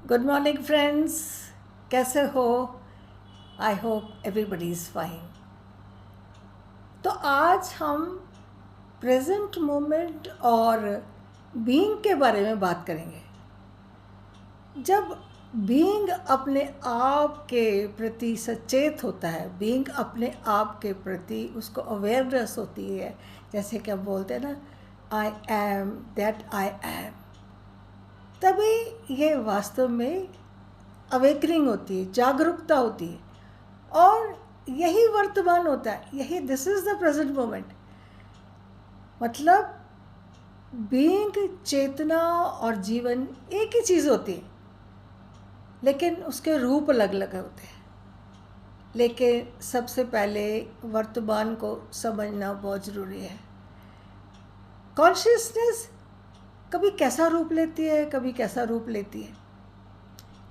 Good morning friends, कैसे हो? I hope everybody is fine. तो आज हम प्रेजेंट मोमेंट और बीइंग के बारे में बात करेंगे। जब बीइंग अपने आप के प्रति सचेत होता है, बीइंग अपने आप के प्रति उसको अवेयरनेस होती है, जैसे कि हम बोलते हैं ना, I am that I am, तभी ये वास्तव में अवेकनिंग होती है, जागरूकता होती है। और यही वर्तमान होता है, यही this is the present moment. मतलब बीइंग, चेतना और जीवन एक ही चीज़ होती है, लेकिन उसके रूप अलग अलग होते हैं। लेकिन सबसे पहले वर्तमान को समझना बहुत ज़रूरी है। कॉन्शियसनेस कभी कैसा रूप लेती है, कभी कैसा रूप लेती है,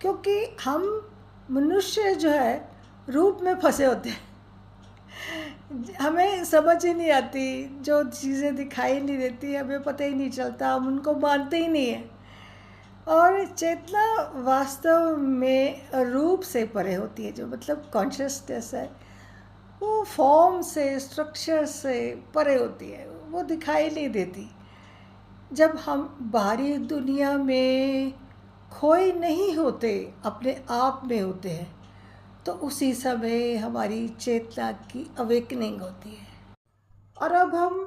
क्योंकि हम मनुष्य जो है रूप में फंसे होते हैं। हमें समझ ही नहीं आती, जो चीज़ें दिखाई नहीं देती हमें पता ही नहीं चलता, हम उनको मानते ही नहीं हैं। और चेतना वास्तव में रूप से परे होती है, जो मतलब कॉन्शियसनेस है वो फॉर्म से, स्ट्रक्चर से परे होती है, वो दिखाई नहीं देती। जब हम बाहरी दुनिया में खोए नहीं होते, अपने आप में होते हैं, तो उसी समय हमारी चेतना की अवेकनिंग होती है। और अब हम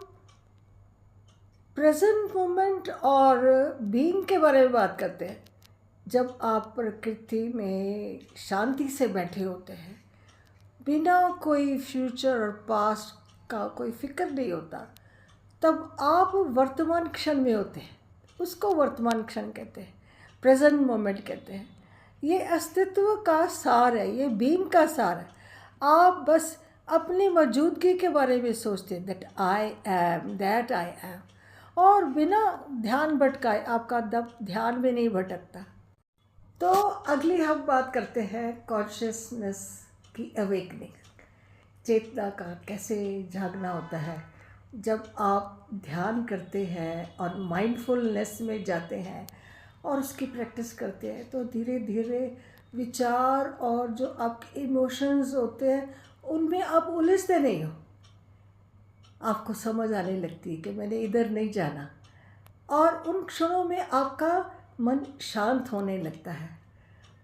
प्रेजेंट मोमेंट और बीइंग के बारे में बात करते हैं। जब आप प्रकृति में शांति से बैठे होते हैं, बिना कोई फ्यूचर और पास्ट का कोई फिक्र नहीं होता, तब आप वर्तमान क्षण में होते हैं। उसको वर्तमान क्षण कहते हैं, प्रेजेंट मोमेंट कहते हैं। ये अस्तित्व का सार है, ये बीइंग का सार है। आप बस अपनी मौजूदगी के बारे में सोचते हैं, that I am, that I am, और बिना ध्यान भटकाए, आपका ध्यान भी नहीं भटकता। तो अगली हम बात करते हैं कॉन्शियसनेस की अवेकनिंग, चेतना का कैसे जागना होता है। जब आप ध्यान करते हैं और माइंडफुलनेस में जाते हैं और उसकी प्रैक्टिस करते हैं, तो धीरे धीरे विचार और जो आपके इमोशंस होते हैं उनमें आप उलझते नहीं हो। आपको समझ आने लगती है कि मैंने इधर नहीं जाना, और उन क्षणों में आपका मन शांत होने लगता है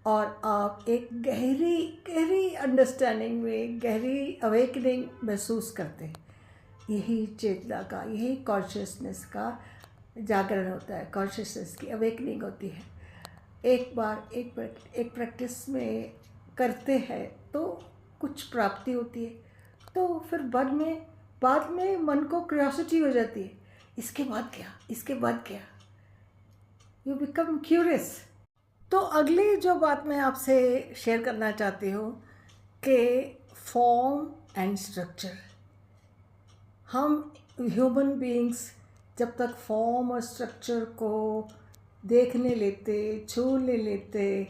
और आप एक गहरी गहरी अंडरस्टैंडिंग में, गहरी अवेकनिंग महसूस करते हैं। यही चेतना का, यही कॉन्शियसनेस का जागरण होता है, कॉन्शियसनेस की अवेकनिंग होती है। एक बार एक प्रैक्टिस में करते हैं तो कुछ प्राप्ति होती है, तो फिर बाद में मन को क्यूरियोसिटी हो जाती है, इसके बाद क्या, इसके बाद क्या, यू बिकम क्यूरियस। तो अगली जो बात मैं आपसे शेयर करना चाहती हूँ कि फॉर्म एंड स्ट्रक्चर। हम ह्यूमन बीइंग्स जब तक फॉर्म और स्ट्रक्चर को देखने लेते, छूने लेते,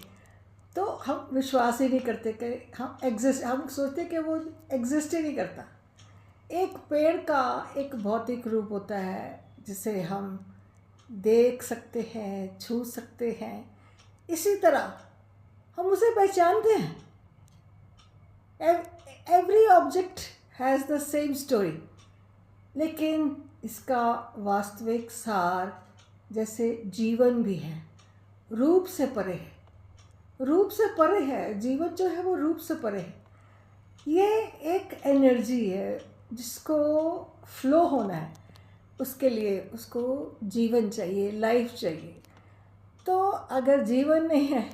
तो हम विश्वास ही नहीं करते कि हम सोचते कि वो एग्जिस्ट ही नहीं करता। एक पेड़ का एक भौतिक रूप होता है जिसे हम देख सकते हैं, छू सकते हैं। इसी तरह हम उसे पहचानते हैं। Every object has the same story, लेकिन इसका वास्तविक सार जैसे जीवन भी है, रूप से परे है। रूप से परे है जीवन, जो है वो रूप से परे है। ये एक एनर्जी है जिसको फ्लो होना है, उसके लिए उसको जीवन चाहिए, लाइफ चाहिए। तो अगर जीवन नहीं है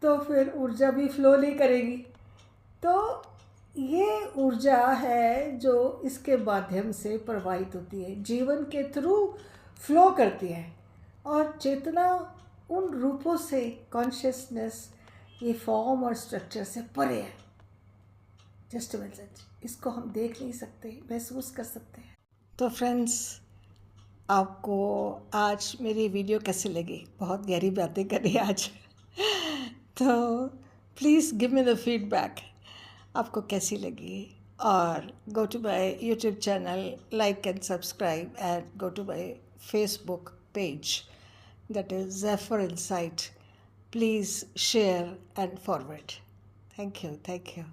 तो फिर ऊर्जा भी फ्लो नहीं करेगी। तो ये ऊर्जा है जो इसके माध्यम से प्रवाहित होती है, जीवन के थ्रू फ्लो करती है। और चेतना उन रूपों से, कॉन्शियसनेस ये फॉर्म और स्ट्रक्चर से परे है। जस्ट मैसेज, इसको हम देख नहीं सकते, महसूस कर सकते हैं। तो फ्रेंड्स, आपको आज मेरी वीडियो कैसी लगी? बहुत गहरी बातें करी आज। तो please give me the feedback, आपको कैसी लगी। और go to my YouTube channel, like and subscribe, and go to my Facebook page, that is Zephyr Insight, please share and forward. Thank you. Thank you.